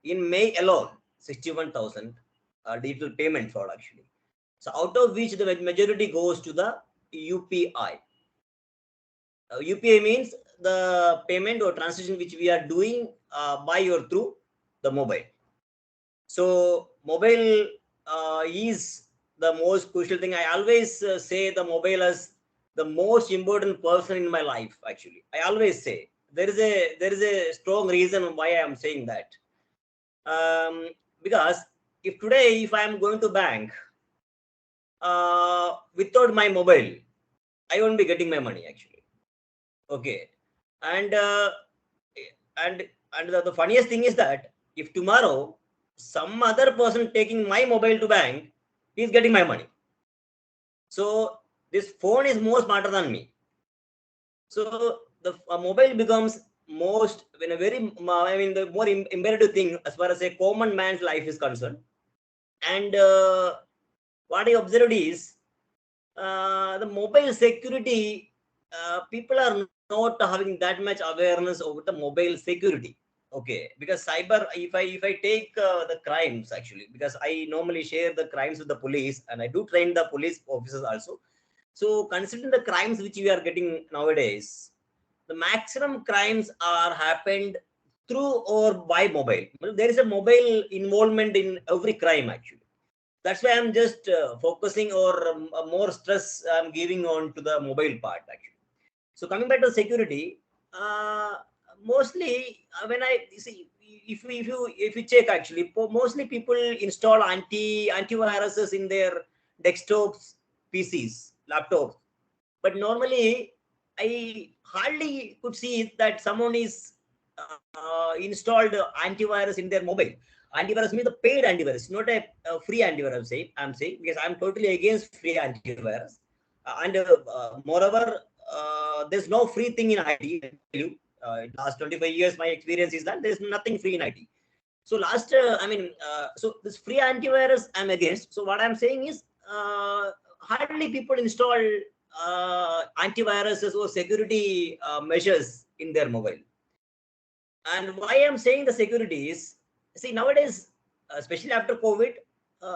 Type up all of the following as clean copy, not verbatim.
In May alone, 61,000 digital payment fraud actually. So out of which the majority goes to the UPI. UPI means the payment or transaction which we are doing by or through the mobile. So mobile is the most crucial thing. I always say the mobile as the most important person in my life. Actually, I always say there is a strong reason why I am saying that. Um, because if today if I am going to bank without my mobile, I won't be getting my money actually. Okay, and and the funniest thing is that if tomorrow some other person taking my mobile to bank, he is getting my money. So this phone is more smarter than me. So the mobile becomes most when a very I mean the more imperative thing as far as a common man's life is concerned. And what I observed is the mobile security, people are not having that much awareness over the mobile security. Okay, because cyber, if I take the crimes actually, because I normally share the crimes with the police and I do train the police officers also. So considering the crimes which we are getting nowadays, the maximum crimes are happened through or by mobile. Well, there is a mobile involvement in every crime actually. That's why I'm just focusing or more stress I'm giving on to the mobile part actually. So coming back to security, uh, mostly when I see if you check actually, mostly people install antiviruses in their desktops, PCs, laptops. But normally, I hardly could see that someone is installed antivirus in their mobile. Antivirus means the paid antivirus, not a free antivirus. I'm saying because I'm totally against free antivirus. And moreover, there's no free thing in IT. Let me tell you, in last 25 years, my experience is that there's nothing free in IT. So so this free antivirus I'm against. So what I'm saying is, hardly people install antiviruses or security measures in their mobile. And why I'm saying the security is, see nowadays, especially after COVID,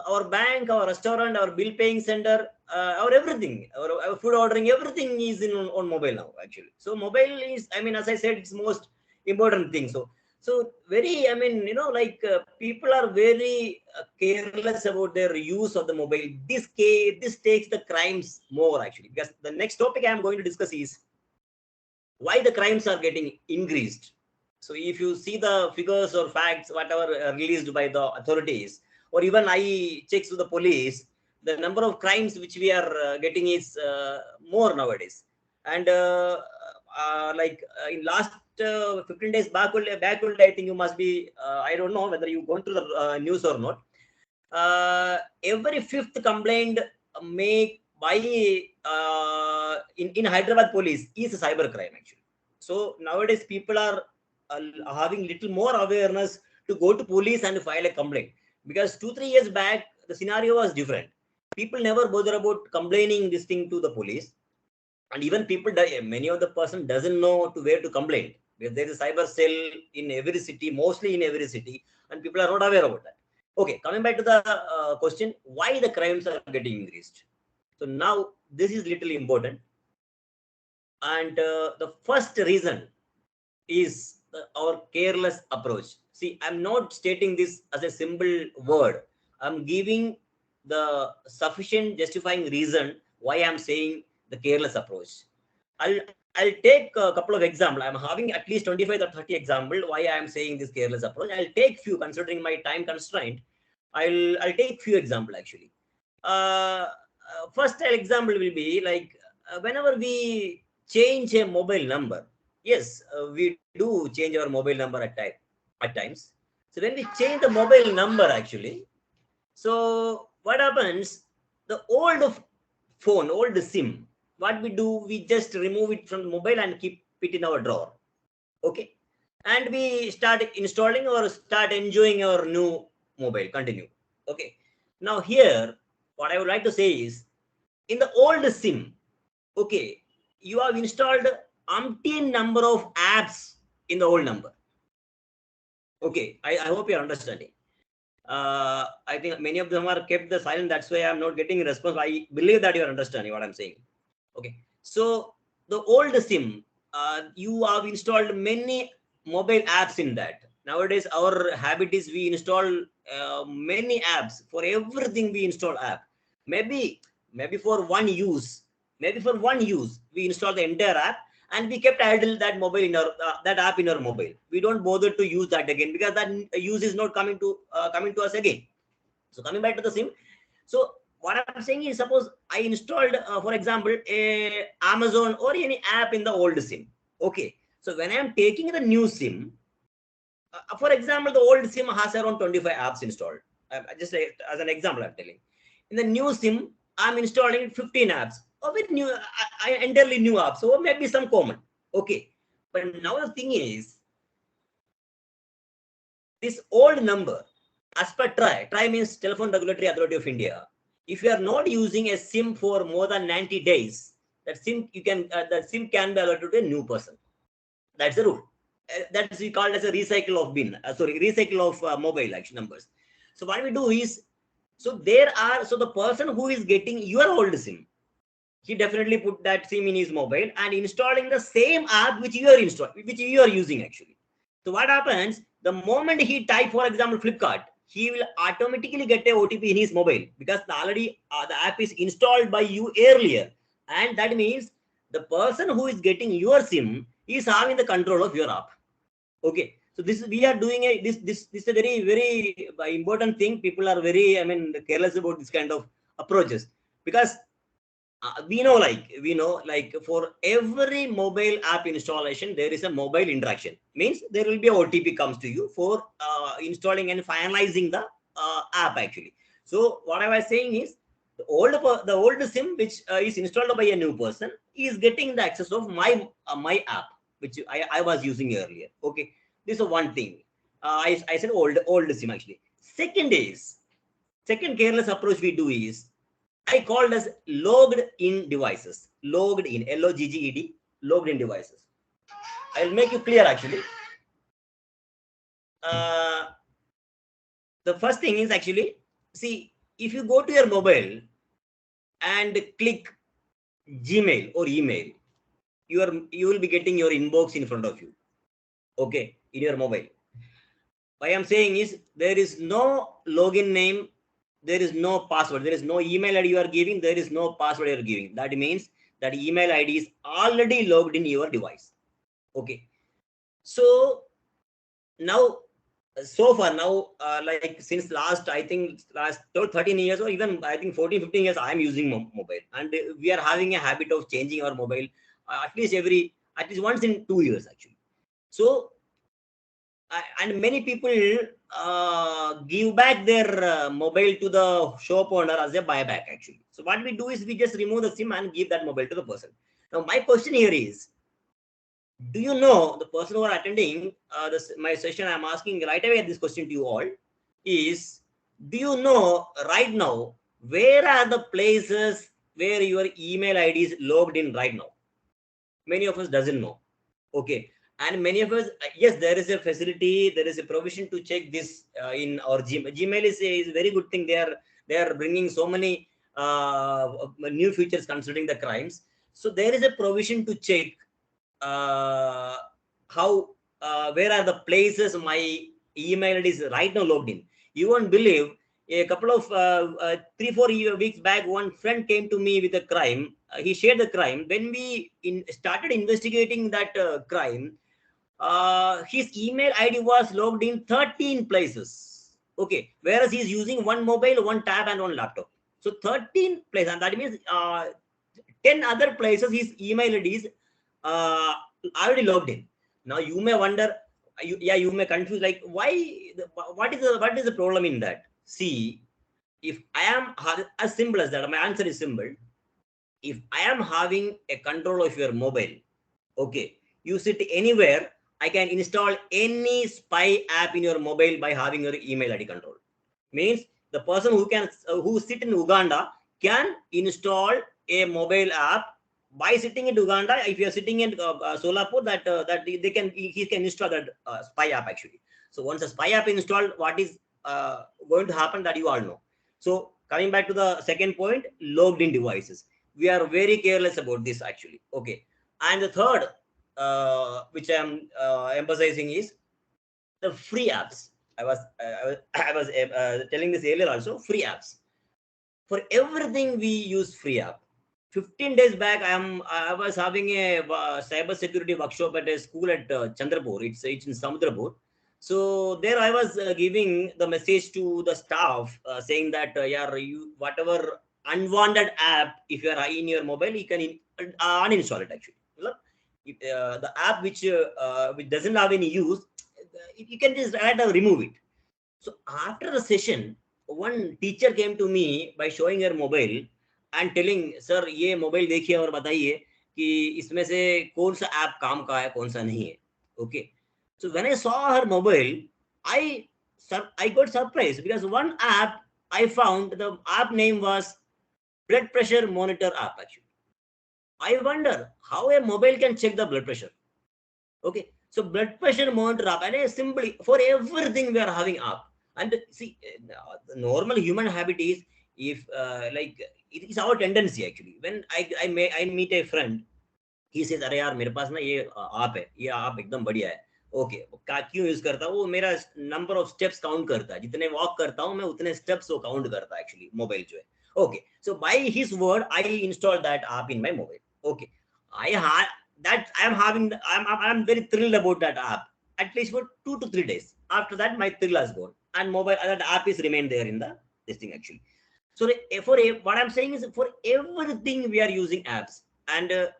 our bank, our restaurant, our bill paying center, our everything, our food ordering, everything is on mobile now actually. So mobile is, I mean, as I said, it's most important thing. So very, I mean, like people are very careless about their use of the mobile. This takes the crimes more actually, because the next topic I'm going to discuss is why the crimes are getting increased. So if you see the figures or facts, whatever released by the authorities, or even I checks with the police, the number of crimes which we are getting is more nowadays. And in last 15 days backward, I think you must be, I don't know whether you gone through the news or not. Every fifth complaint made by in Hyderabad police is a cyber crime actually. So nowadays people are having little more awareness to go to police and file a complaint, because 2 3 years back the scenario was different. People never bother about complaining this thing to the police, and even people many of the person doesn't know to where to complain, because there is a cyber cell in every city, mostly in every city, and people are not aware about that. Okay, coming back to the question, why the crimes are getting increased. So now this is little important, and the first reason is our careless approach. See, I'm not stating this as a simple word. I'm giving the sufficient justifying reason why I'm saying the careless approach. I'll take a couple of examples. I'm having at least 25 or 30 examples why I am saying this careless approach. I'll take few considering my time constraint. I'll take few examples actually. First example will be like whenever we change a mobile number. Yes, we do change our mobile number at times. So when we change the mobile number actually, so what happens? The old SIM, what we do, we just remove it from the mobile and keep it in our drawer. Okay, and we start installing or start enjoying our new mobile. Continue. Okay. Now here, what I would like to say is, in the old SIM, okay, you have installed umpteen number of apps in the old number. Okay, I hope you're understanding. I think many of them are kept the silent. That's why I'm not getting a response. I believe that you're understanding what I'm saying. Okay, so the old SIM, you have installed many mobile apps in that. Nowadays, our habit is we install many apps. For everything we install app. Maybe maybe for one use, we install the entire app and we kept idle that mobile in our that app in our mobile. We don't bother to use that again because that use is not coming to us again. So coming back to the SIM, so what I'm saying is, suppose I installed, for example, a Amazon or any app in the old SIM. Okay. So when I'm taking the new SIM, for example, the old SIM has around 25 apps installed. Just as an example, I'm telling. In the new SIM, I'm installing 15 apps. Or with new, entirely new apps. So maybe some common. Okay. But now the thing is, this old number, as per TRAI means Telephone Regulatory Authority of India, if you are not using a SIM for more than 90 days, that SIM can be allotted to a new person. That's the rule. That's we called as a recycle of recycle of mobile action numbers. So what we do is, so the person who is getting your old SIM, he definitely put that SIM in his mobile and installing the same app which you are using actually. So what happens? The moment he type, for example, Flipkart, he will automatically get a OTP in his mobile because already the app is installed by you earlier, and that means the person who is getting your SIM is having the control of your app. Okay, so this we are doing this is a very important thing. People are very careless about this kind of approaches because we know for every mobile app installation there is a mobile interaction, means there will be a OTP comes to you for installing and finalizing the app actually. So what I was saying is the old SIM which is installed by a new person is getting the access of my app which I was using earlier. Okay, this is one thing. I said old SIM actually. Second careless approach we do is I called as logged in devices. Logged in, LOGGED, logged in devices. I'll make you clear actually. Uh, the first thing is actually, see, if you go to your mobile and click Gmail or email, you will be getting your inbox in front of you. Okay, in your mobile. What I'm saying is there is no login name, there is no password, there is no email ID you are giving, there is no password you are giving. That means that email ID is already logged in your device. Okay. So now, so far now, like since last 13 years or even I think 14, 15 years, I am using mobile, and we are having a habit of changing our mobile at least once in 2 years actually. So and many people give back their mobile to the shop owner as a buyback actually. So what we do is we just remove the SIM and give that mobile to the person. Now my question here is, do you know, the person who are attending my session, I'm asking right away this question to you all is, do you know right now where are the places where your email ID is logged in right now? Many of us doesn't know. Okay, and many of us, yes, there is a facility, there is a provision to check this in our Gmail is a very good thing. They are bringing so many new features considering the crimes. So there is a provision to check uh, how where are the places my email is right now logged in. You won't believe, a couple of 3-4 weeks back, one friend came to me with a crime. He shared the crime. When we started investigating that crime, his email ID was logged in 13 places. Okay, whereas he's using one mobile, one tab, and one laptop. So 13 places, and that means 10 other places his email ID is uh, already logged in. Now you may wonder, you may confuse, like, what is the problem in that? See, if I am as simple as that, my answer is simple. If I am having a control of your mobile, okay, you sit anywhere, I can install any spy app in your mobile by having your email ID control. Means the person who sit in Uganda can install a mobile app by sitting in Uganda. If you are sitting in Solapur, that he can install that spy app actually. So once a spy app is installed, what is going to happen, that you all know. So coming back to the second point, logged in devices. We are very careless about this actually. Okay. And the third, which I am emphasizing, is the free apps. I was telling this earlier also. Free apps. For everything we use free app. 15 days back, I was having a cyber security workshop at a school at Chandrapur. It's in Samudrapur. So there I was giving the message to the staff, saying that yeah, you whatever unwanted app, if you are in your mobile, you can uninstall it actually. Look, the app which doesn't have any use, you can just remove it. So after the session, one teacher came to me by showing her mobile and telling, sir, ये mobile देखिए और बताइए कि इसमें से कौन सा app काम का है, कौन सा नहीं है. Okay. So when I saw her mobile, I I got surprised because one app I found, the app name was blood pressure monitor app actually. I wonder how a mobile can check the blood pressure. Okay. So blood pressure monitor app, and simply for everything we are having app. And see, the normal human habit is, if like it is our tendency actually. When I meet a friend, he says, अरे यार मेरे पास ना ये आप है, ये आप एकदम बढ़िया है. ओके, क्यों यूज करता हूँ? वो मेरा नंबर ऑफ स्टेप्स काउंट करता है, जितने वॉक करता हूँ मैं उतने स्टेप्स वो काउंट करता है एक्चुअली मोबाइल जो है. Okay, so by his word I install that app in my mobile. Okay, I had that I am having I'm very thrilled about that app at least for 2 to 3 days. After that, my thrill has gone, and mobile that app is remained there in the this thing actually. So what I'm saying is, for everything we are using apps, and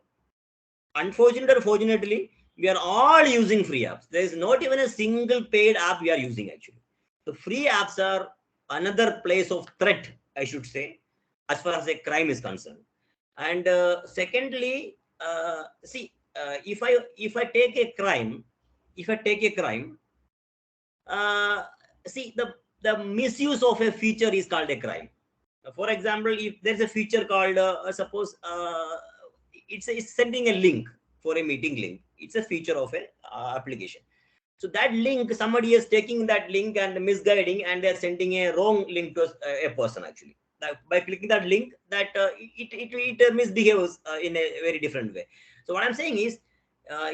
unfortunately or fortunately, we are all using free apps. There is not even a single paid app we are using actually. The free apps are another place of threat, I should say, as far as a crime is concerned. And secondly, if I take a crime, uh, see, the misuse of a feature is called a crime. For example, if there's a feature called suppose it's sending a link for a meeting link. It's a feature of a application. So that link, somebody is taking that link and misguiding, and they're sending a wrong link to a person actually. By clicking that link, that it misbehaves in a very different way. So what I'm saying is,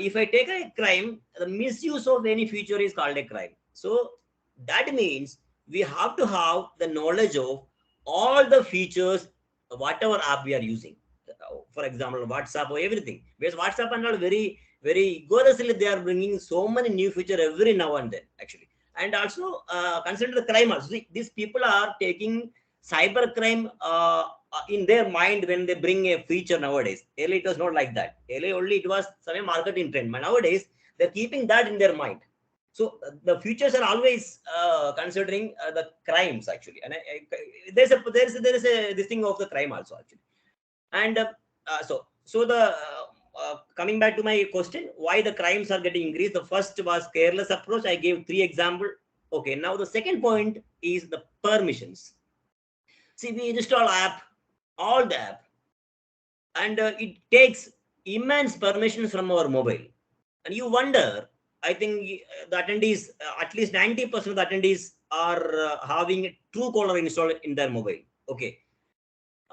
if I take a crime, the misuse of any feature is called a crime. So that means we have to have the knowledge of all the features, whatever app we are using. For example, WhatsApp or everything. Because WhatsApp and all very aggressively, they are bringing so many new features every now and then actually. And also consider the crime also. See, these people are taking cyber crime in their mind when they bring a feature nowadays. Earlier it was not like that. Earlier only it was some marketing trend. But nowadays they're keeping that in their mind. So the features are always considering the crimes actually. And there is a this thing of the crime also actually. And so the coming back to my question, why the crimes are getting increased? The first was careless approach. I gave 3 examples. Okay, now the second point is the permissions. See, we install app, all the app, and it takes immense permissions from our mobile. And you wonder, I think the attendees, at least 90% of the attendees are having Truecaller installed in their mobile. Okay.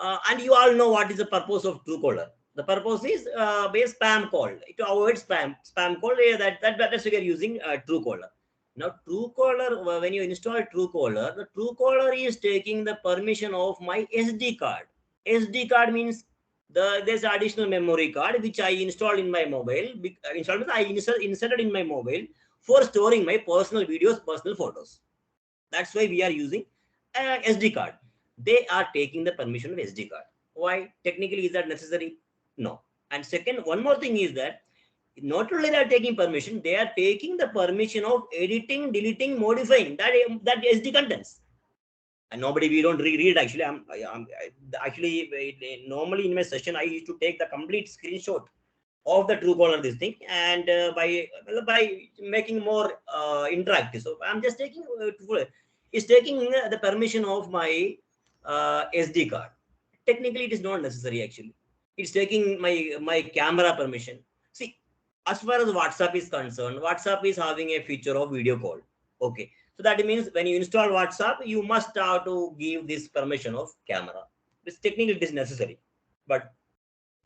And you all know what is the purpose of Truecaller. The purpose is base spam call. To avoid spam call, that's why we are using Truecaller. Now, Truecaller, when you install Truecaller, the Truecaller is taking the permission of my SD card. SD card means there's additional memory card which I installed in my mobile. I inserted in my mobile for storing my personal videos, personal photos. That's why we are using SD card. They are taking the permission of SD card. Why? Technically, is that necessary? No. And second, one more thing is that not only they are taking permission, they are taking the permission of editing, deleting, modifying that SD contents. And we don't read actually. Actually, normally in my session, I used to take the complete screenshot of the Truecaller this thing, and by making more interactive. So I'm just taking it's taking the permission of my SD card. Technically, it is not necessary actually. It's taking my camera permission. See, as far as WhatsApp is concerned, WhatsApp is having a feature of video call. Okay, so that means when you install WhatsApp, you must have to give this permission of camera. This technically it is necessary, but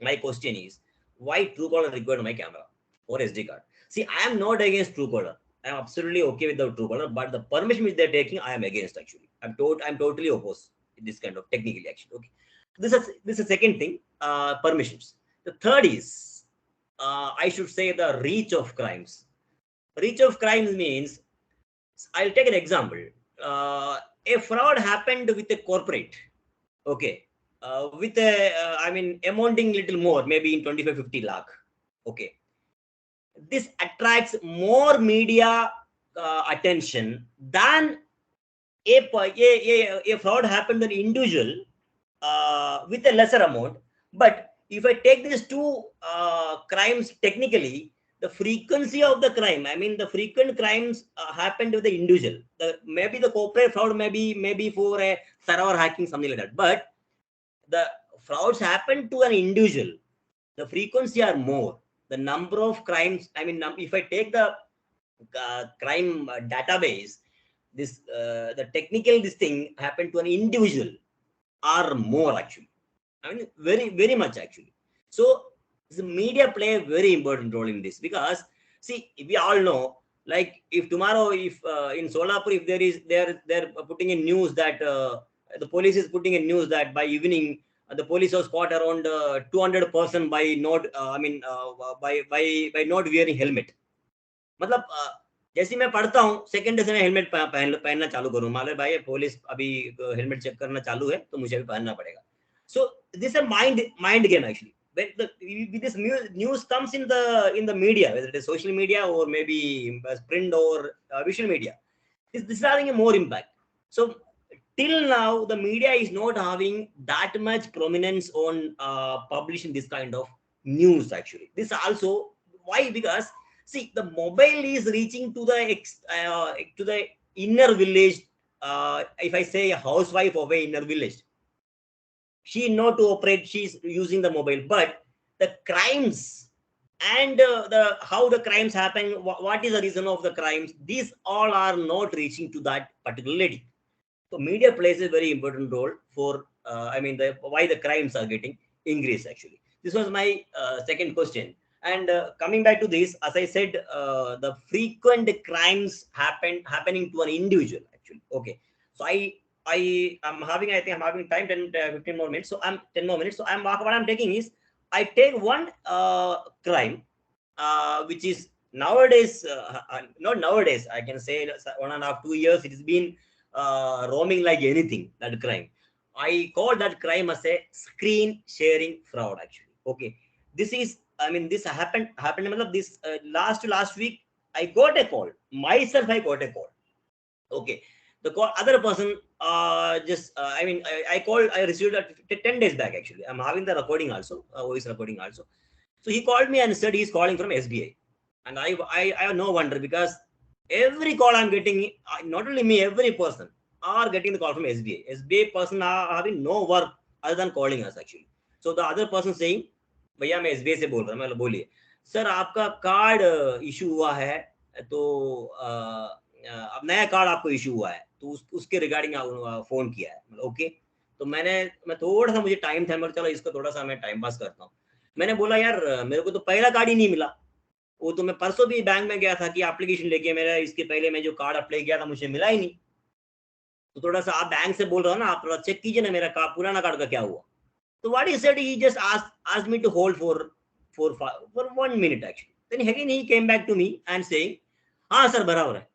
my question is, why Truecaller required my camera or SD card? See, I am not against Truecaller. I am absolutely okay with the Truecaller, but the permission which they're taking, I am against actually. I'm totally opposed this kind of technically actually. Okay, this is second thing. Permissions. The third is, I should say, the reach of crimes. Reach of crimes means, I'll take an example. A fraud happened with a corporate. Okay, with a I mean amounting little more, maybe in 25-50 lakh. Okay, this attracts more media attention than a fraud happened to an individual with a lesser amount. But if I take these two crimes technically, the frequency of the crime, I mean the frequent crimes happen to the individual. Maybe the corporate fraud maybe for a server hacking, something like that. But the frauds happen to an individual, the frequency are more, the number of crimes, I mean if I take the crime database, this the technical this thing happened to an individual are more actually, I mean very much actually. So the media play a very important role in this, because see, we all know, like if tomorrow, if in Solapur, if they're putting in news that the police is putting in news that by evening the police was caught around 200% by not by not wearing helmet. मतलब जैसे मैं पढ़ता हूँ, second day से मैं helmet पहनना चालू करूँ, मान भाई पुलिस अभी हेलमेट चेक करना चालू है तो मुझे भी पहनना पड़ेगा. So this is a mind game actually. When this news comes in the media, whether it is social media or maybe print or visual media, this is having a more impact. So till now, the media is not having that much prominence on publishing this kind of news actually. This also, why? Because see, the mobile is reaching to the inner village. If I say a housewife of a inner village, she know to operate, she's using the mobile, but the crimes and the how the crimes happen, what is the reason of the crimes, these all are not reaching to that particular lady. So media plays a very important role for I mean the why the crimes are getting increased actually. This was my second question. And coming back to this, as I said, the frequent crimes happening to an individual actually. Okay, so I am having, I think I'm having time 10 15 more minutes. So I'm 10 more minutes. So what I'm taking is, I take one crime which is nowadays not nowadays, I can say 1.5 2 years it has been roaming like anything, that crime. I call that crime as a screen sharing fraud actually. Okay, this is, I mean this happened this last week. I got a call myself, I got a call. Okay, the call, other person just I mean I called, I received that 10 days back actually. I'm having the recording also, voice recording also. So he called me and said he's calling from SBI. And I have no wonder, because every call I'm getting, not only me, every person are getting the call from SBI. SBI person are having no work other than calling us actually. So the other person saying, भैया मैं SBI से बोल रहा हूँ. मैं बोलिए sir, आपका card issue हुआ है, तो अब नया कार्ड आपको इशू हुआ है, तो उसके रिगार्डिंग फोन किया है. ओके, तो मैं थोड़ा सा, मुझे टाइम था, मैं चलो इसको थोड़ा सा मैं टाइम पास करता हूँ. मैंने बोला यार मेरे को तो पहला कार्ड ही नहीं मिला. वो तो मैं परसों भी बैंक में गया था कि एप्लीकेशन लेके, मेरा इसके पहले मैं जो कार्ड अप्लाई किया था मुझे मिला ही नहीं. तो थोड़ा सा आप बैंक से बोल रहे हो ना, आप थोड़ा चेक कीजिए ना मेरा कार्ड, पुराना कार्ड का क्या हुआ. तो what he said, he just asked me to hold for 1 minute actually. Then again he came back to me and saying, हाँ सर बराबर है,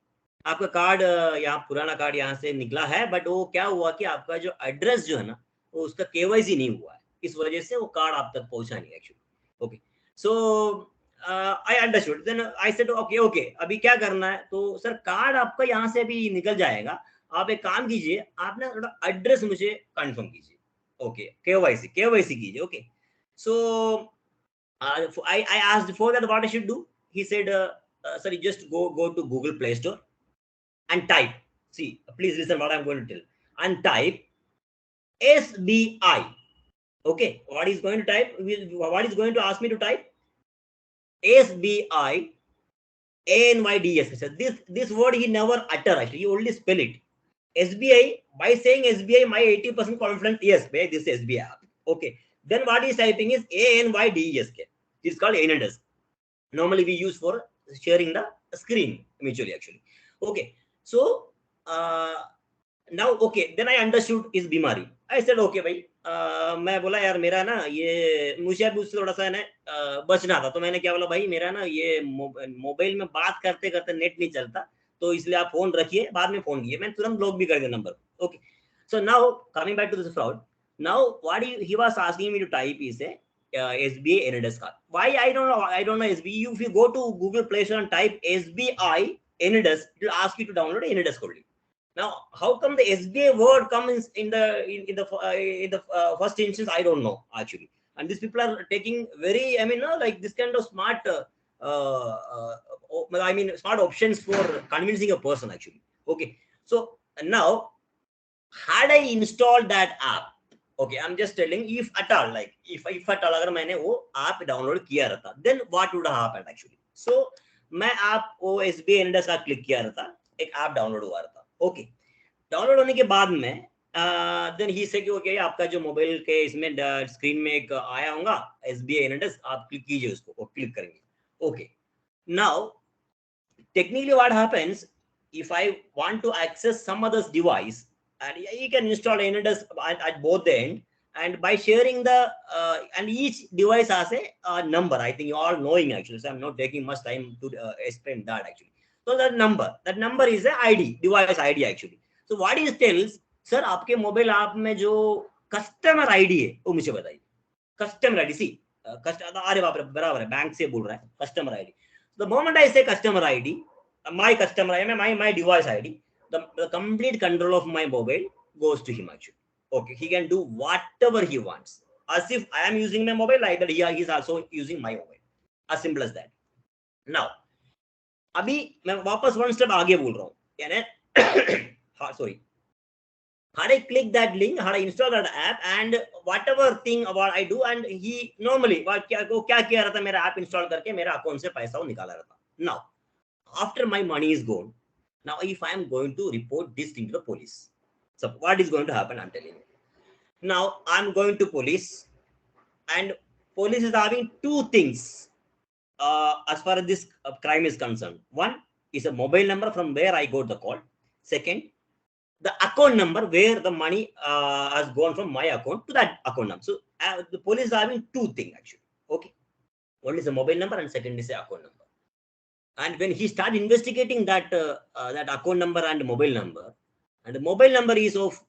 आपका कार्ड यहाँ, पुराना कार्ड यहाँ से निकला है, बट वो क्या हुआ कि आपका जो एड्रेस जो है ना, वो उसका केवाईसी नहीं हुआ है, इस वजह से वो कार्ड आप तक पहुंचा नहीं actually. Okay, so I understood. Then I said okay okay, अभी क्या करना है. तो सर कार्ड आपका यहाँ से अभी निकल जाएगा, आप एक काम कीजिए, आप ना थोड़ा एड्रेस मुझे कंफर्म कीजिए. ओके, केवाईसी कीजिए. Okay, so I asked for that what I should do. He said, sir, you just go to Google Play Store and type. See, please listen what I'm going to tell. And type SBI. Okay, what is going to type? What is going to ask me to type? SBI ANYDES. This word he never utter actually. He only spell it. SBI, by saying SBI, my 80% confidence, yes, this is SBI app. Okay. Then what he's typing is ANYDES. It's called ANYDES. Normally we use for sharing the screen mutually actually. Okay. So now okay, then I understood his बीमारी. I said okay भाई, मैं बोला यार मेरा ना ये मुझे अब उससे थोड़ा सा ना बचना था, तो मैंने क्या बोला भाई मेरा ना ये मोबाइल में बात करते करते नेट नहीं चलता, तो इसलिए आप फोन रखिए, बाद में फोन कीजिए. मैंने तुरंत ब्लॉक भी कर दिया number. Okay. So now coming back to this fraud, now what he was asking me to type is a SBI NDS card. Why I don't know. I don't know SBI. If you go to Google Play Store and type SBI NDS, it will ask you to download NDS code. Now, how come the SBI word comes in the first instance? I don't know actually. And these people are taking very, I mean, like this kind of smart, I mean, smart options for convincing a person actually. Okay. So now, had I installed that app, okay, I'm just telling, if at all, like if at all अगर मैंने वो app download किया रहता, then what would have happened actually? So मैं app वो SBI NDS का click किया रहता, एक app download हुआ रहता. Okay, download होने के बाद में then he said कि okay, आपका जो मोबाइल के इसमें स्क्रीन में एक आया होगा SBI NDS, आप क्लिक कीजिए उसको, वो क्लिक करेंगे. Okay, now technically what happens if I want to access some other's device, and you can install NDS at both the end, and by sharing the and each device has a number. I think you all knowing actually, so I'm not taking much time to explain that actually. So that number is a ID, device ID actually. So what it tells, sir आपके mobile app में जो customer ID है वो मुझे बताइए. Customer ID, सी अरे बाप रे, बराबर है, बैंक से बोल रहा है customer ID. The moment I say customer ID, my customer ID, my device ID, the complete control of my mobile goes to him actually. Okay, he can do whatever he wants. As if I am using my mobile, like that he is also using my mobile. As simple as that. Now, अभी मैं वापस one step आगे बोल रहा हूँ. यानी sorry. Had I click that link, had I install that app, and whatever thing about I do, and he normally क्या किया रहता, मेरा app install करके मेरा account से पैसा वो निकाला रहता. Now, after my money is gone, now if I am going to report this thing to the police, so what is going to happen? I'm telling you. Now I'm going to police, and police is having two things as far as this crime is concerned. One is a mobile number from where I got the call. Second, the account number where the money has gone from my account to that account number. So the police is having two things actually. Okay, one is a mobile number and second is a account number. And when he started investigating that that account number and mobile number, and the mobile number is of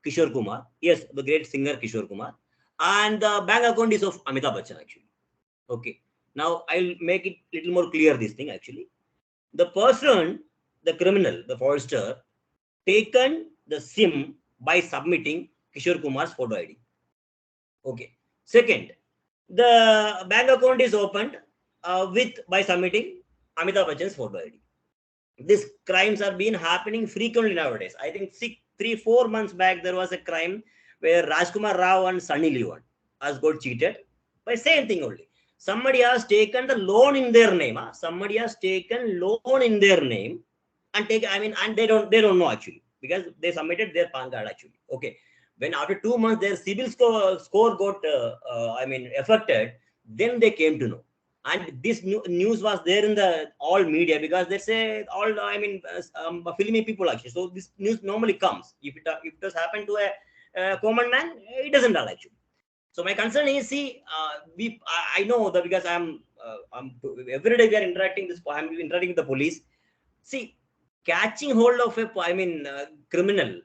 Kishore Kumar, yes, the great singer Kishore Kumar, and the bank account is of Amitabh Bachchan actually. Okay, now I'll make it little more clear this thing actually. The person, the criminal, the fraudster, taken the SIM by submitting Kishore Kumar's photo ID. Okay. Second, the bank account is opened by submitting Amitabh Bachchan's photo ID. These crimes are been happening frequently nowadays. I think 3-4 months back there was a crime where Rajkumar Rao and Sunny Leon has got cheated by same thing only. Somebody has taken the loan in their name. Somebody has taken loan in their name and and they don't know actually, because they submitted their PAN card actually. Okay. When after 2 months their CIBIL score got affected, then they came to know. And this news was there in the all media, because they say all filmy people actually. So this news normally comes. If it does happen to a common man, it doesn't actually. So my concern is, see, I know that because I'm every day we are interacting this. I'm interacting with the police. See, catching hold of a criminal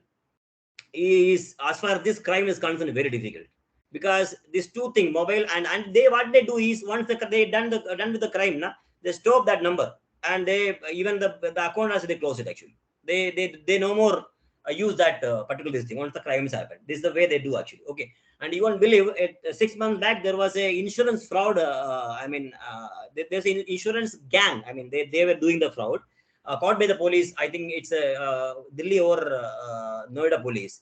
is, as far as this crime is concerned, very difficult, because these two things, mobile and they, what they do is, once they done with the crime, they stop that number, and they even the account as they close it actually. They no more use that particular thing once the crime has happened. This is the way they do actually. Okay. And you won't believe it, 6 months back there was a insurance fraud. There's an insurance gang. They were doing the fraud, caught by the police. I think it's Delhi or Noida police.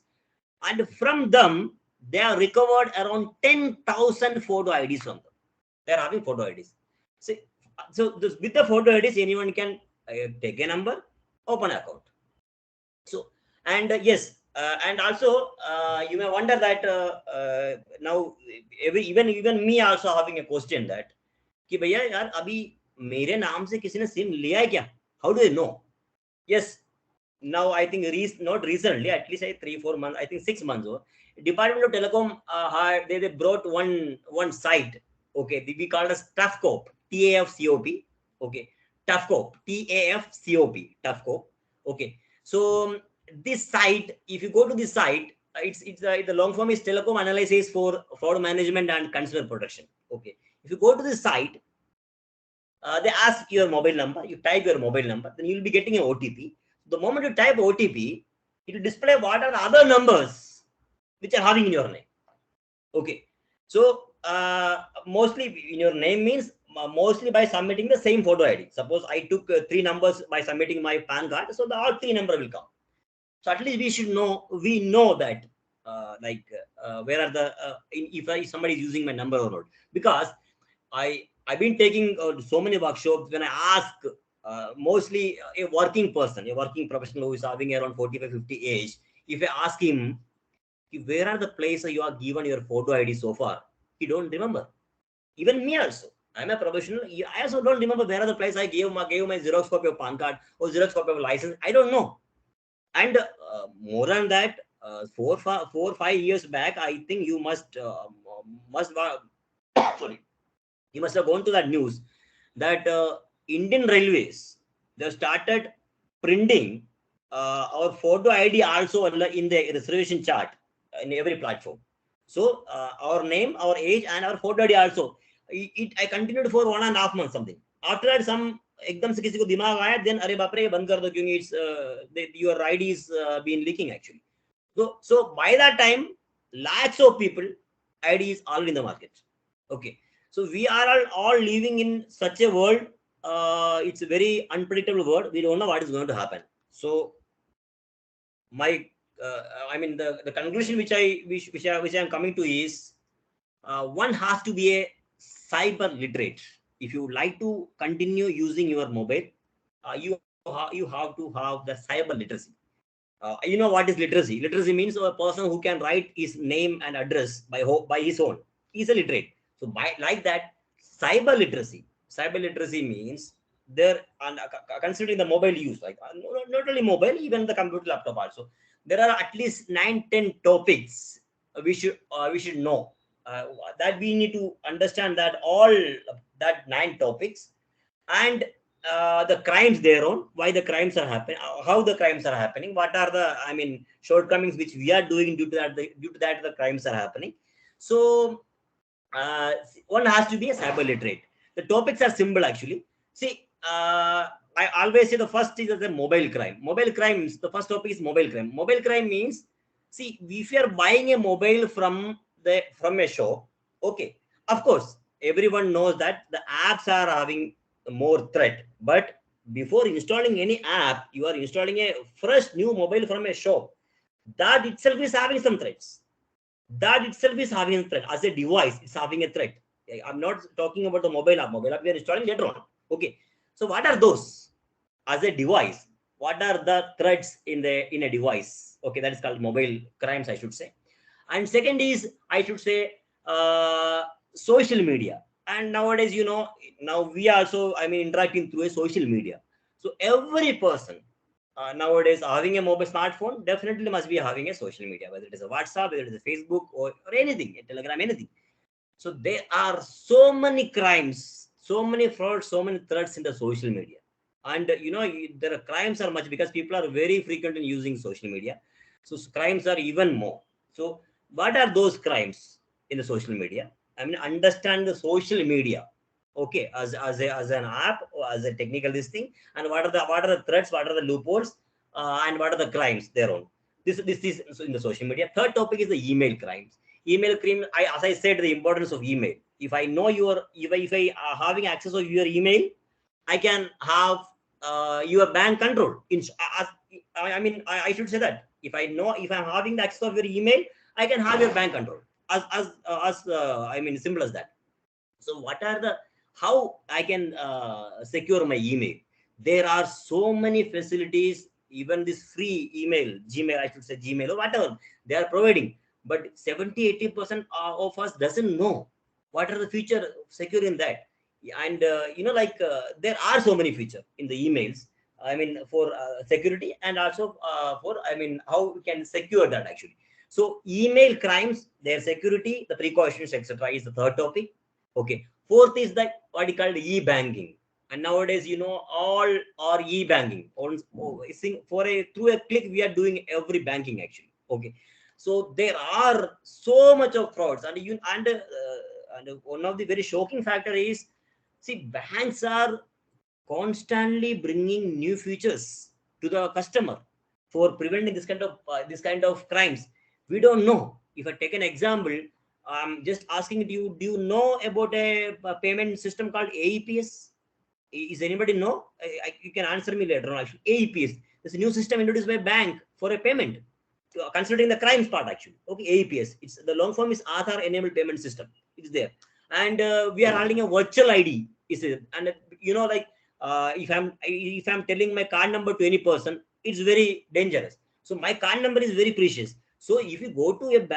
And from them, they have recovered around 10,000 photo IDs from them. They are having photo IDs. See, So this, with the photo IDs, anyone can take a number, open an account. So, and yes, and also you may wonder that now even me also having a question that कि भैया यार अभी मेरे नाम से किसी ने SIM लिया है क्या? How do I know? Yes, now I think not recently, at least 3-4 months, I think 6 months ago, Department of Telecom they brought one site. Okay, we call it as TAFCOP, TAFCOP. Okay, TAFCOP, TAFCOP, TAFCOP. Okay, so this site, if you go to this site, it's the long form is Telecom Analysis for Fraud Management and Consumer Protection. Okay, if you go to this site, they ask your mobile number, you type your mobile number, then you'll be getting an OTP. The moment you type OTP, it will display what are the other numbers which are having in your name. Okay, so mostly in your name means mostly by submitting the same photo ID. Suppose I took 3 numbers by submitting my PAN card, so the all 3 numbers will come. So at least we know that where are the if somebody is using my number or not, because I've been taking so many workshops. When I ask mostly a working person, a working professional who is having around 45-50 age, if I ask him where are the places you are given your photo ID so far, he don't remember. Even me also, I'm a professional. I also don't remember where are the places I gave my Xerox copy of PAN card or Xerox copy of license. I don't know. And more than that, 4-5 years back, I think you must sorry, you must have gone to that news that Indian Railways, they started printing our photo ID also in the reservation chart in every platform. So our name, our age, and our photo ID also. I continued for 1.5 months something. After that, some एकदम से किसी को दिमाग आया, then अरे बाप रे ये बंद कर दो क्योंकि it's your ID is been leaking actually. So by that time, lakhs of people ID is already in the market. Okay, so we are all living in such a world. It's a very unpredictable world. We don't know what is going to happen. So my I mean the conclusion which I am coming to is one has to be a cyber literate. If you like to continue using your mobile, you have to have the cyber literacy. You know what is literacy? Literacy means a person who can write his name and address by his own. He's a literate. So by like that, cyber literacy means there, and considering the mobile use, like not only mobile, even the computer, laptop also, there are at least 9-10 topics we should know, that we need to understand that all that 9 topics, and the crimes thereon, why the crimes are happening, how the crimes are happening, what are the shortcomings which we are doing due to that the crimes are happening. So one has to be a cyber literate. The topics are simple actually. See, I always say the first is the mobile crime. Mobile crimes, the first topic is mobile crime. Mobile crime means, see, if you are buying a mobile from a shop, okay, of course, everyone knows that the apps are having more threat. But before installing any app, you are installing a fresh new mobile from a shop. That itself is having some threats. That itself is having a threat. As a device, it's having a threat. I'm not talking about the mobile app. Mobile app we are installing later on. Okay. So what are those? As a device, what are the threats in a device? Okay, that is called mobile crimes, I should say. And second is, I should say, social media. And nowadays, now we also, interacting through a social media. So every person nowadays having a mobile smartphone definitely must be having a social media, whether it is a WhatsApp, whether it is a Facebook, or anything, a Telegram, anything. So there are so many crimes, so many frauds, so many threats in the social media. And there are crimes are much because people are very frequent in using social media. So crimes are even more. So what are those crimes in the social media? Understand the social media, okay, as an app or as a technical this thing, and what are the threats, what are the loopholes, and what are the crimes thereon. This is in the social media. Third topic is the email crimes. Email crime, as I said, the importance of email. If I know if I are having access of your email, I can have your bank control. I should say that if I'm having the access of your email, I can have your bank control. Simple as that. So what are the how I can secure my email. There are so many facilities, even this free email, Gmail, I should say Gmail or whatever they are providing. But 70-80% of us doesn't know what are the feature secure in that. And there are so many feature in the emails. I mean, for security, and also for, I mean, how we can secure that actually. So email crimes, their security, the precautions, etc., is the third topic. Okay. Fourth is that what you call e-banking. And nowadays, all are e-banking. For a through a click, we are doing every banking actually. Okay. So there are so much of frauds, and one of the very shocking factor is, see, banks are constantly bringing new features to the customer for preventing this kind of crimes. We don't know. If I take an example, I'm just asking you, do you know about a payment system called AEPS? Is anybody know? You can answer me later on. Actually, AEPS. It's a new system introduced by bank for a payment, considering the crimes part actually. Okay, AEPS. It's the long form is Aadhaar enabled payment system. It's there, and we are holding a virtual ID. Is it? And like if I'm telling my card number to any person, it's very dangerous. So my card number is very precious. So if you go to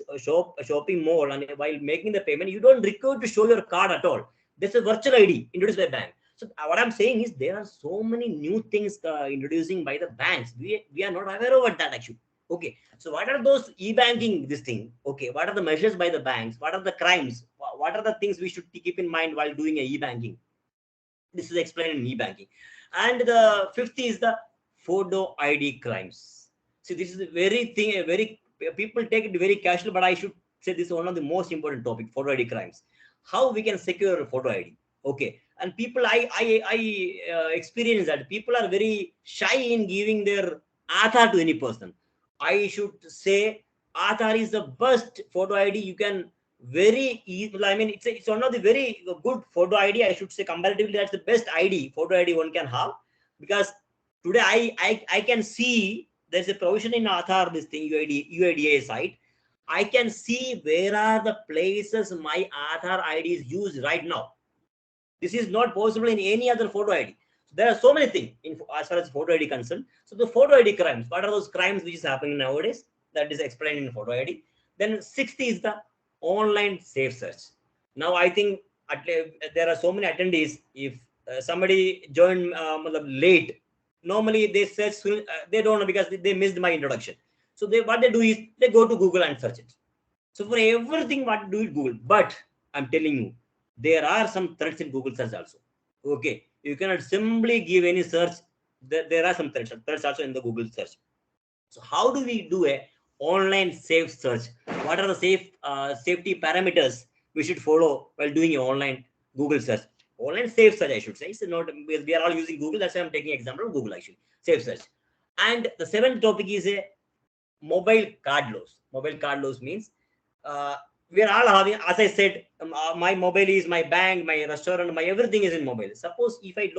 a shopping mall, and while making the payment, you don't require to show your card at all. There's a virtual ID introduced by bank. So what I'm saying is there are so many new things introducing by the banks. We are not aware of that actually. Okay. So what are those e-banking this thing? Okay. What are the measures by the banks? What are the crimes? What are the things we should keep in mind while doing a e-banking? This is explained in e-banking. And the fifth is the photo ID crimes. See, this is a very people take it very casual, but I should say this is one of the most important topic: photo ID crimes. How we can secure photo ID? Okay, and people, I experience that people are very shy in giving their Aadhaar to any person. I should say Aadhaar is the best photo ID you can very easy. I mean, it's one of the very good photo ID. I should say comparatively, that's the best photo ID one can have, because today I can see there's a provision in Aadhaar, this thing UIDA site. I can see where are the places my Aadhaar ID is used right now. This is not possible in any other photo ID. So there are so many things as far as photo ID concerned. So the photo ID crimes, what are those crimes which is happening nowadays? That is explained in photo ID. Then sixth is the online safe search. Now I think there are so many attendees. If somebody joined late, normally they search. They don't know because they missed my introduction. So what they do is they go to Google and search it. So for everything, what do it Google? But I'm telling you, there are some threats in Google search also. Okay, you cannot simply give any search. There are some threats also in the Google search. So how do we do a online safe search? What are the safety parameters we should follow while doing an online Google search? Online safe search, I should say. It's not, we are all using Google. That's why I'm taking example of Google actually. Safe search. And the seventh topic is a mobile card loss. Mobile card loss means we are all having, as I said, my mobile is my bank, my restaurant, my everything is in mobile. Suppose if I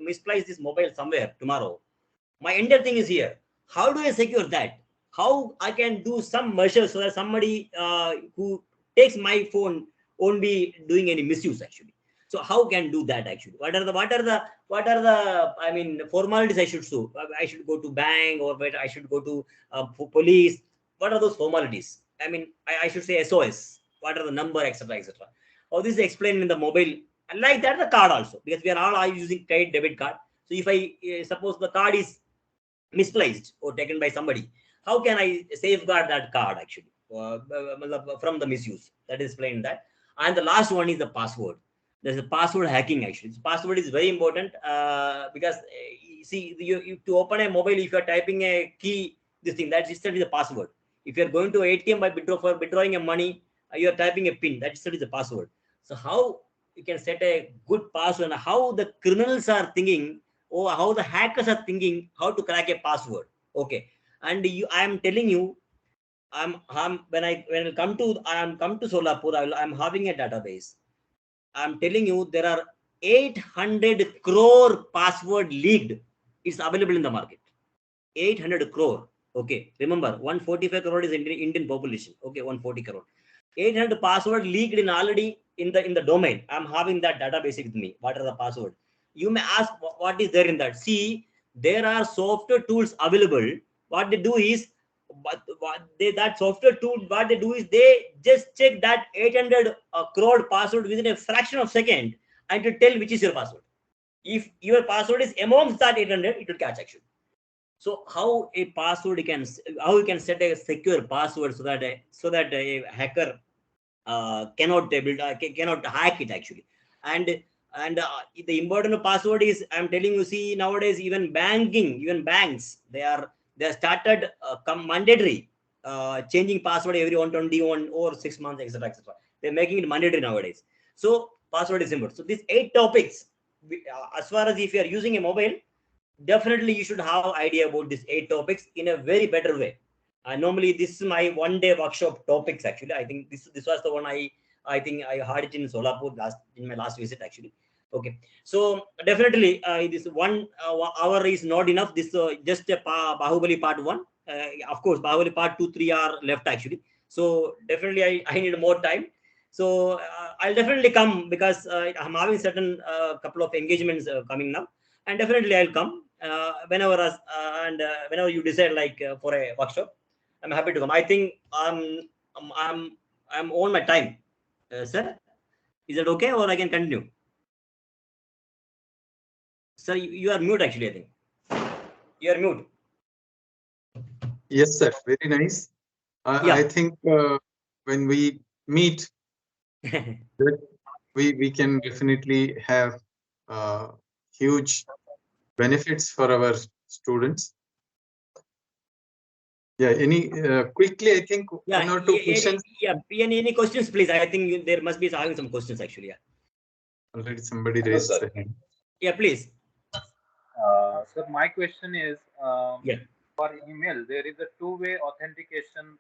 misplace this mobile somewhere tomorrow, my entire thing is here. How do I secure that? How I can do some measures so that somebody who takes my phone won't be doing any misuse actually. So how can do that actually? What are the I mean formalities I should do? I should go to bank, or I should go to police. What are those formalities? I mean, I should say SOS. What are the number, etc., etc. All this is explained in the mobile, and like that the card also, because we are all using credit debit card. So if I suppose the card is misplaced or taken by somebody, how can I safeguard that card actually from the misuse? That is explained that. And the last one is the password. There's a password hacking actually. This password is very important because see, you to open a mobile, if you are typing a key, this thing, that itself is a password. If you are going to ATM by withdrawing a money, you are typing a pin, that itself is a password. So how you can set a good password, and how the criminals are thinking, or how the hackers are thinking how to crack a password. Okay, and I am telling you, when I come to Solapur, I'm having a database. I'm telling you, there are 800 crore password leaked. It's available in the market. 800 crore. Okay, remember 145 crore is Indian population. Okay, 140 crore. 800 password leaked in already in the domain. I'm having that database with me. What are the password? You may ask what is there in that. See, there are software tools available. What they do is, that software tool, what they do is they just check that 800 crore password within a fraction of second and to tell which is your password. If your password is amongst that 800, it will catch actually. So how a password how you can set a secure password so that a hacker cannot hack it actually. And the important password is, I'm telling you, see, nowadays even banks, they are started come mandatory changing password every 121 or 6 months, etc., etc. They're making it mandatory nowadays. So password is important. So these 8 topics, as far as if you are using a mobile, definitely you should have idea about these 8 topics in a very better way. Normally this is my 1-day workshop topics actually. I think this was the one I think I had it in Solapur in my last visit actually. Okay, so definitely this 1 hour is not enough. This just a Bahubali part 1. Of course, Bahubali part 2, 3 are left actually. So definitely I need more time. So I'll definitely come because I'm having certain couple of engagements coming now, and definitely I'll come whenever you decide for a workshop. I'm happy to come. I think I'm I'm I'm on my time, sir. Is that okay, or I can continue? Sir, you are mute actually. I think you are mute. Yes, sir. Very nice. I Yeah. think when we meet, that we can definitely have uh, huge benefits for our students. Yeah. Any quickly? I think Yeah. 1 or 2 questions. Yeah. Any questions, please? I think there must be having some questions actually. Yeah. Already somebody Hello, raised sir. the hand. Yeah. Please. Sir, my question is, Yeah. for email, there is a two-way authentication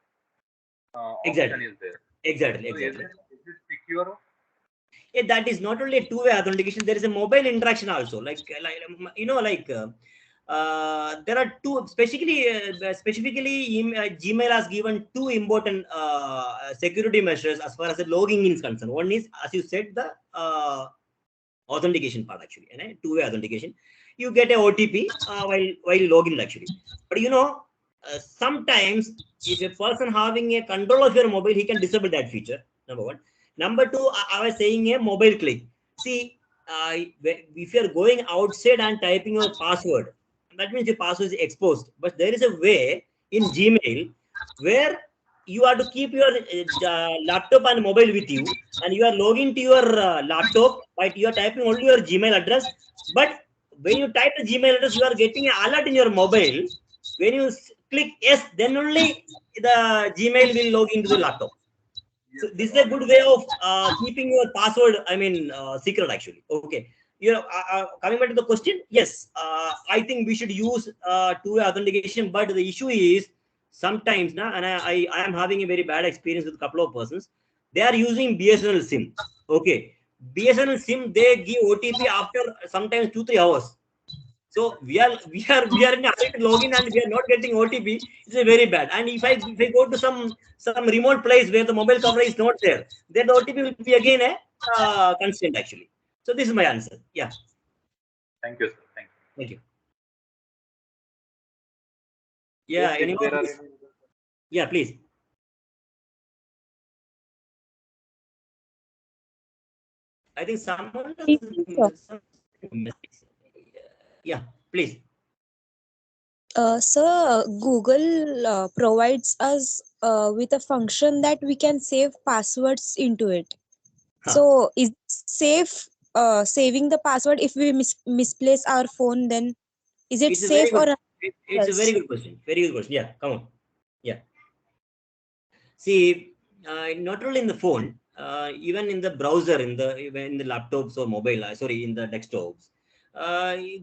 option Exactly. is there. Exactly. So Exactly. is it secure? Yeah, that is not only a two-way authentication. There is a mobile interaction also. There are two specifically Gmail has given two important security measures as far as the logging in is concerned. One is, as you said, the authentication part actually, and two-way authentication. You get a OTP while logging actually. But sometimes if a person having a control of your mobile, he can disable that feature. Number one. Number two, I was saying a mobile click. See, if you are going outside and typing your password, that means your password is exposed. But there is a way in Gmail where you have to keep your laptop and mobile with you, and you are logging to your laptop, but you are typing only your Gmail address. But when you type the Gmail address, you are getting an alert in your mobile. When you click yes, then only the Gmail will log into the laptop. So Yes, sir. this is a good Already. way of keeping your password, I mean, secret actually. Okay. Coming back to the question, yes, I think we should use two-way authentication, but the issue is sometimes now, and I am having a very bad experience with a couple of persons. They are using BSNL SIM. Okay. BSNL SIM, they give OTP after sometimes 2-3 hours. So we are in a hurry to log in and we are not getting OTP. It's a very bad. And if I go to some remote place where the mobile coverage is not there, then the OTP will be again a constraint actually. So this is my answer. Yeah. Thank you, sir. Thank you. Thank you. Yes, Yeah. if Anyone? there are any. Yeah, please. I think someone does some message. Yeah, please. Sir, Google provides us with a function that we can save passwords into it. Huh. So, is it safe saving the password if we misplace our phone? Then is it It's a very safe or good. It's a very else? good question. Very good question. Yeah. Come on. Yeah. See, not only in the phone, even in the browser, even in the laptops or mobile, sorry, in the desktops,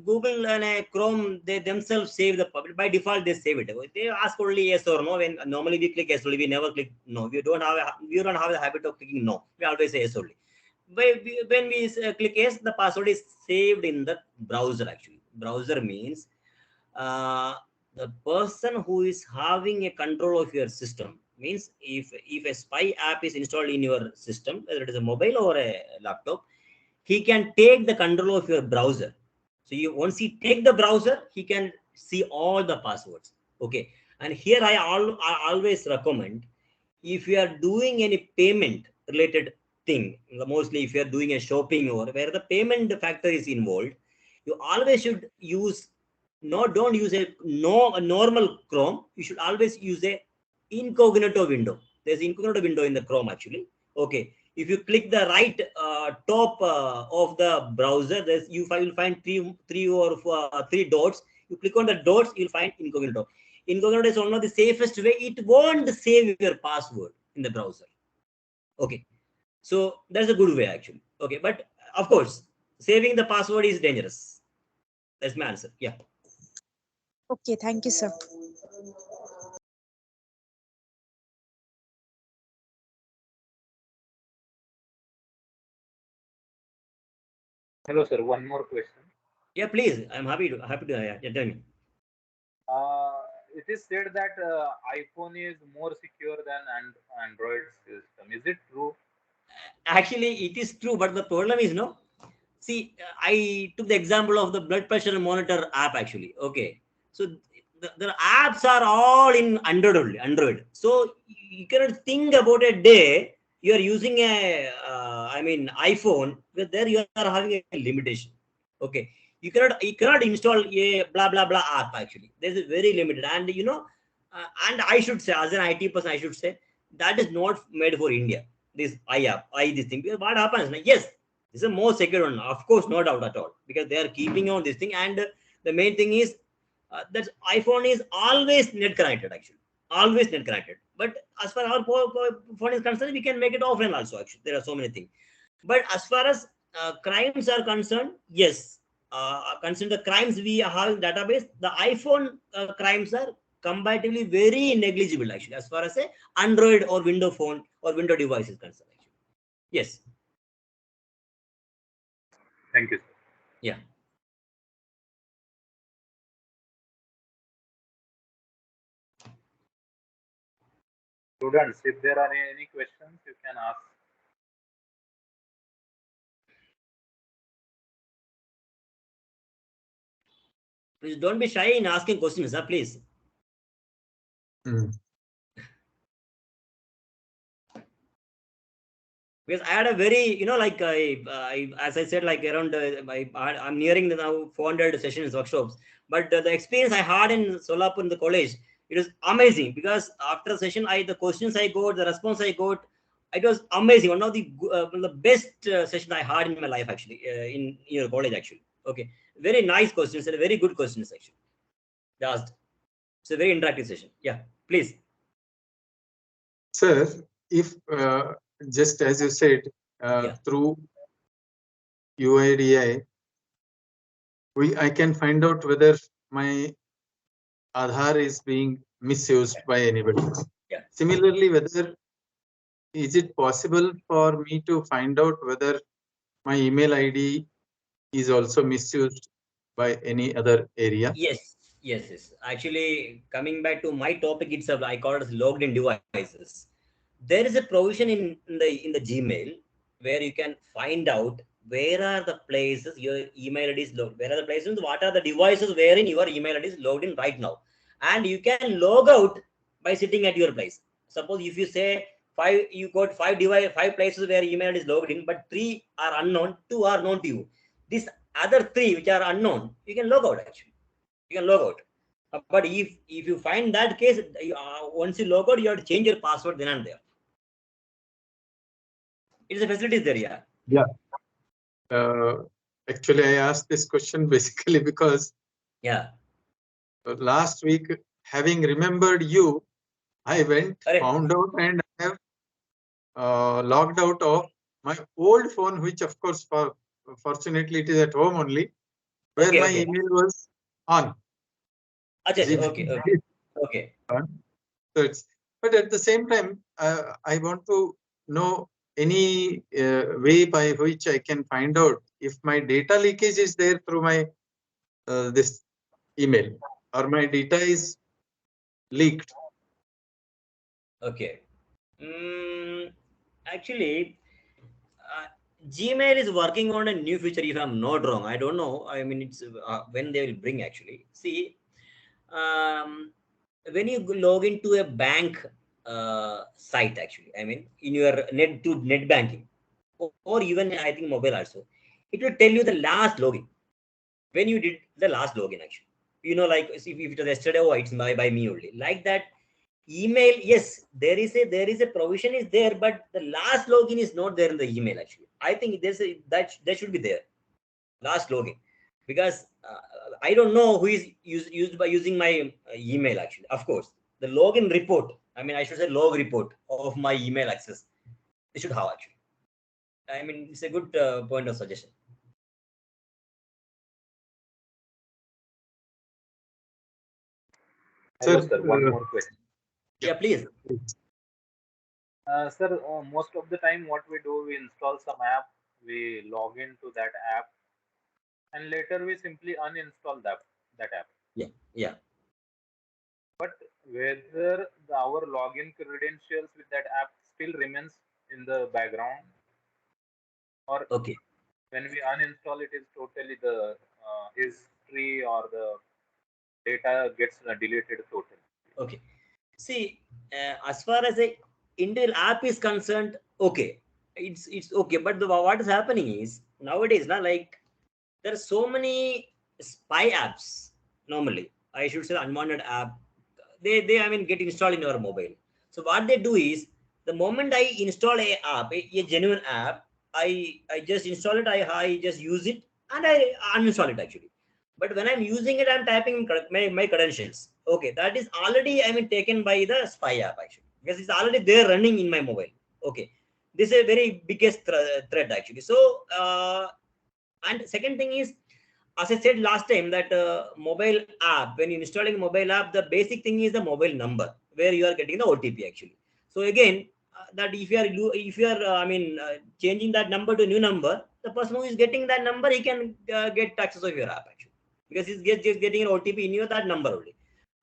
Google and Chrome, they themselves save the public. By default, they save it. They ask only yes or no. When normally we click yes only, we never click no. We don't have the habit of clicking no. We always say yes only. When we click yes, the password is saved in the browser. Actually, browser means uh, the person who is having a control of your system, Means if a spy app is installed in your system, whether it is a mobile or a laptop, he can take the control of your browser. So you once he take the browser, he can see all the passwords. Okay. And here I always recommend, if you are doing any payment related thing, mostly if you are doing a shopping or where the payment factor is involved, you always should use, no, don't use a normal Chrome. You should always use a incognito window. There's incognito window in the Chrome actually. Okay. If you click the right top of the browser, you will find three dots. You click on the dots, you'll find incognito. Incognito is one of the safest way. It won't save your password in the browser. Okay. So that's a good way actually. Okay. But of course, saving the password is dangerous. That's my answer. Yeah. Okay, thank you, sir. Hello, sir. One more question. Yeah, please. I'm happy to yeah, tell me. It is said that iPhone is more secure than Android system. Is it true? Actually, it is true, but the problem is no. See, I took the example of the blood pressure monitor app actually. Okay. So the apps are all in Android only, Android. So you cannot think about a day you are using iPhone, where there you are having a limitation. Okay. You cannot install a blah blah blah app actually. There's a very limited, and and I should say, as an IT person, I should say that is not made for India. This I app, this thing. Because what happens? Yes, this is a more secure one, of course, no doubt at all, because they are keeping on this thing. And the main thing is that iPhone is always net connected, actually, always net connected. But as far as our phone is concerned, we can make it offline also. Actually, there are so many things. But as far as crimes are concerned, yes, consider the crimes we have in database, the iPhone crimes are comparatively very negligible, actually, as far as a Android or Windows phone or Windows device is concerned. Actually. Yes. Thank you, sir. Yeah. Students, if there are any questions, you can ask. Please don't be shy in asking questions, please. Mm. Because I had a very, like as I said, like around, I'm nearing the now 400 sessions, workshops. But the experience I had in Solapur in the college, it was amazing, because after the session, the questions I got, the response I got, it was amazing. One of the best session I had in my life, actually, in your college, actually. Okay. Very nice questions and very good questions, actually. They asked. It's a very interactive session. Yeah, please. Sir, if just as you said, Yeah. through UIDI, I can find out whether my Aadhaar is being misused by anybody. Yeah. Similarly, whether is it possible for me to find out whether my email ID is also misused by any other area? Yes, yes. Actually, coming back to my topic itself, I call it as logged in devices. There is a provision in the Gmail where you can find out where are the places your email ID is logged. Where are the places? What are the devices wherein your email ID is logged in right now? And you can log out by sitting at your place. Suppose if you say you got five places where email is logged in, but three are unknown, two are known to you. These other three which are unknown, you can log out actually. You can log out. But if you find that case, once you log out, you have to change your password then and there. It is a facility there, yeah. Yeah. Actually, I asked this question basically because Yeah. last week, having remembered you, I went, found out, and I have logged out of my old phone, which of course, fortunately, it is at home only, where my email was on. Okay. So but at the same time, I want to know any way by which I can find out if my data leakage is there through my this email, or my data is leaked. Okay. Actually, Gmail is working on a new feature. If I'm not wrong, I don't know. I mean, it's when they will bring actually. See, um, when you log into a bank site, actually, I mean, in your net banking, or even I think mobile also, it will tell you the last login when you did the last login. Actually, like if it was yesterday, oh, it's by me only. Like that, email, yes, there is a provision is there, but the last login is not there in the email. Actually, I think that should be there, last login, because I don't know who is used by using my email. Actually, of course, the login report, I mean, I should say log report of my email access, they should have actually. I mean, it's a good point of suggestion. Hello, Sir, sir. One more question. Yeah, please. Sir, most of the time, what we do, we install some app, we log into that app, and later we simply uninstall that app. Yeah, yeah. But whether our login credentials with that app still remains in the background, or Okay. when we uninstall it, is totally the history or the data gets deleted totally. Okay. See, as far as a Intel app is concerned, okay, it's okay. But what is happening is nowadays, now, like, there are so many spy apps. Normally, I should say unwanted app. They I mean get installed in your mobile. So what they do is, the moment I install a app, a genuine app, I just install it. I just use it and I uninstall it actually. But when I'm using it, I'm typing my credentials. Okay, that is already, I mean, taken by the spy app actually, because it's already there running in my mobile. Okay, this is a very biggest threat actually. So, and second thing is, as I said last time, that mobile app, when you're installing a mobile app, the basic thing is the mobile number where you are getting the OTP actually. So again, that if you are I mean, changing that number to a new number, the person who is getting that number, he can get access of your app actually, because he's just getting an OTP in your that number only.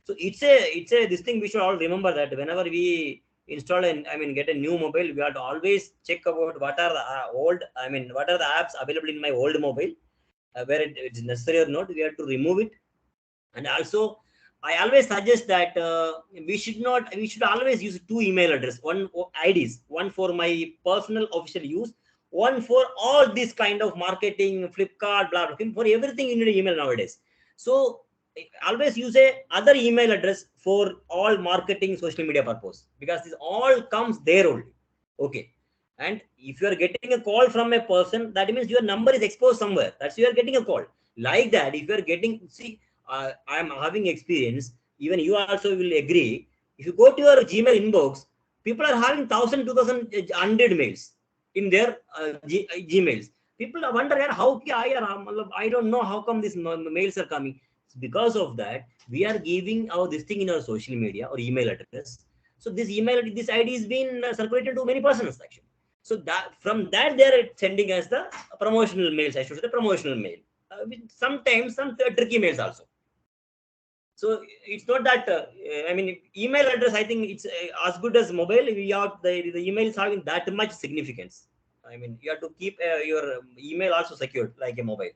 So it's a this thing we should all remember, that whenever we install and I mean get a new mobile, we have to always check about what are the what are the apps available in my old mobile, where it's necessary or not, we have to remove it. And also, I always suggest that we should always use two email address, one IDs, one for my personal official use, one for all this kind of marketing, Flipkart, blah blah, for everything you need an email nowadays. So always use a other email address for all marketing, social media purpose, because this all comes there only. Okay. And if you are getting a call from a person, that means your number is exposed somewhere, that's you are getting a call. Like that, if you are getting, see, I am having experience, even you also will agree. If you go to your Gmail inbox, people are having 1,000, 2,000, 100 mails in their Gmails. People are wondering how I don't know how come these mails are coming. Because of that, we are giving our this thing in our social media or email address. So this ID is being circulated to many persons actually. So that from that they are sending us the promotional mails. I should say the promotional mail. Sometimes some tricky mails also. So it's not that I mean, email address, I think it's as good as mobile. We have the email is having that much significance. I mean, you have to keep your email also secured like a mobile.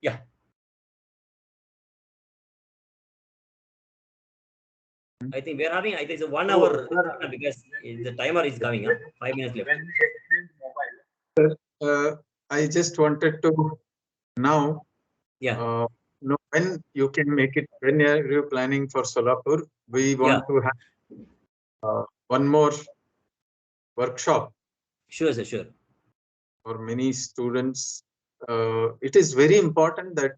Yeah. I think we're having, I think it's a 1 hour because the timer is coming up. 5 minutes left. When we exchange mobile, sir, I just wanted to now Yeah. know when you can make it. When are you planning for Solapur? We want to have one more workshop Sure, sir. Sure. for many students. It is very important that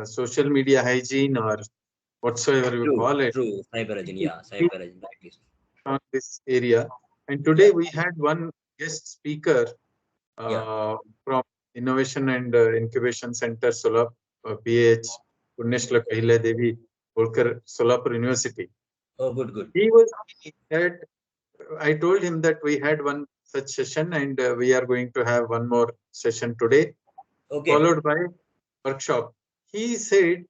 social media hygiene or whatsoever you True. call it True. Cyber agent. Yeah. is Cyber agent. Right. on this area. And Yeah. today we had one guest speaker Yeah. from Innovation and Incubation Center, Solapur, PH, Punyashla Kahila Devi, Holkar, Solapur University. Oh, good. Good. He was at, I told him that we had one such session and we are going to have one more session today, Okay. followed by workshop. He said,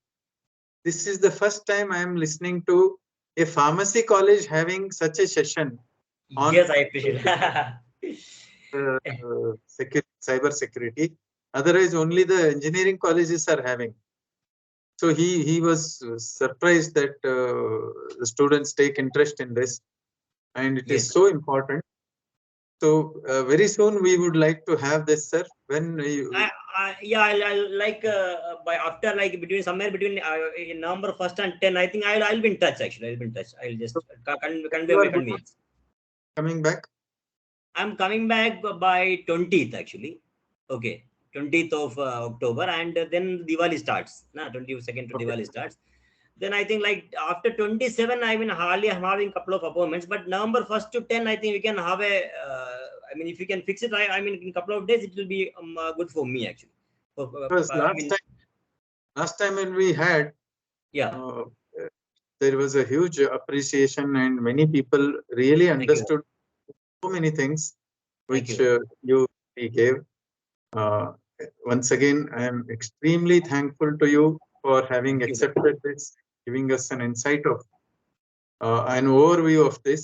this is the first time I am listening to a pharmacy college having such a session on Yes, I appreciate cyber security. Otherwise, only the engineering colleges are having. So he was surprised that the students take interest in this, and it is Yes. so important. So very soon we would like to have this, sir. When you, Yeah, I'll like by after like between somewhere between in November 1st and 10, I think I'll be in touch actually. I'll be in touch. I'll just convey you my are convenience. coming back? I'm coming back by 20th actually. Okay, 20th of October, and then Diwali starts. 22nd to Okay. Diwali starts. Then I think like after 27, I mean hardly I'm having a couple of appointments, but November 1st to 10, I think we can have a. I mean, if you can fix it, I mean in a couple of days, it will be good for me actually. Because I mean, last time when we had, yeah. There was a huge appreciation, and many people really Thank you. understood so many things Thank which you. you gave. Uh, Once again, I am extremely thankful to you for having Thank you. accepted this, giving us an insight of an overview of this,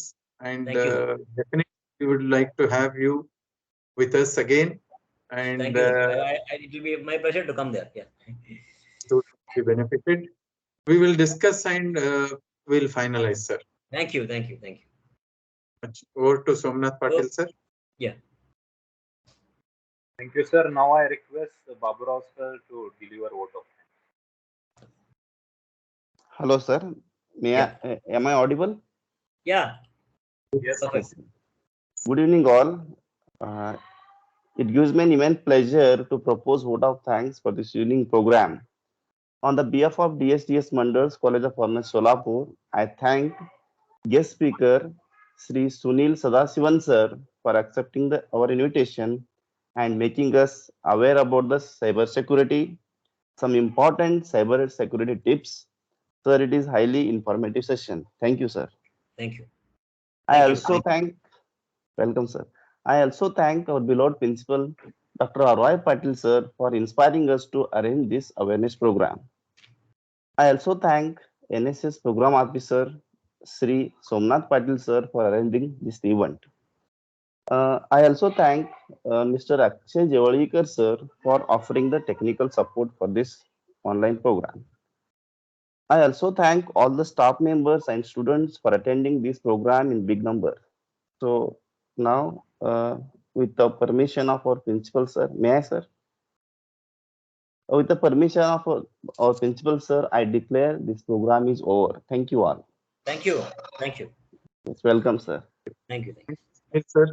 and Thank you. definitely we would like to have you with us again, and Thank you. It will be my pleasure to come there. Yeah. to be benefited. We will discuss and we'll finalize, sir. Thank you. Thank you. Thank you. Over to Somnath Patil, sir. Yeah. Thank you, sir. Now I request Baburao sir to deliver vote of thanks. Hello, sir. Yeah. Am I audible? Yeah. Yes, Perfect. sir. Good evening, all. Uh, it gives me an immense pleasure to propose vote of thanks for this evening program. On the behalf of DSDS Mandals College of Commerce, Solapur, I thank guest speaker Shri Sunil Sadasivan sir for accepting our invitation and making us aware about the cyber security, some important cyber security tips. Sir, it is highly informative session. Thank you, sir. Thank you. I Thank you. also thank, welcome, sir. I also thank our beloved principal, Dr. Roy Patil, sir, for inspiring us to arrange this awareness program. I also thank NSS Program Officer, Shri Somnath Patil, sir, for arranging this event. I also thank Mr. Akshay Jawalikar, sir, for offering the technical support for this online program. I also thank all the staff members and students for attending this program in big number. So now, with the permission of our principal, sir, may I, sir? With the permission of our principal, sir, I declare this program is over. Thank you all. Thank you. Thank you. Yes, welcome, sir. Thank you. Yes, sir.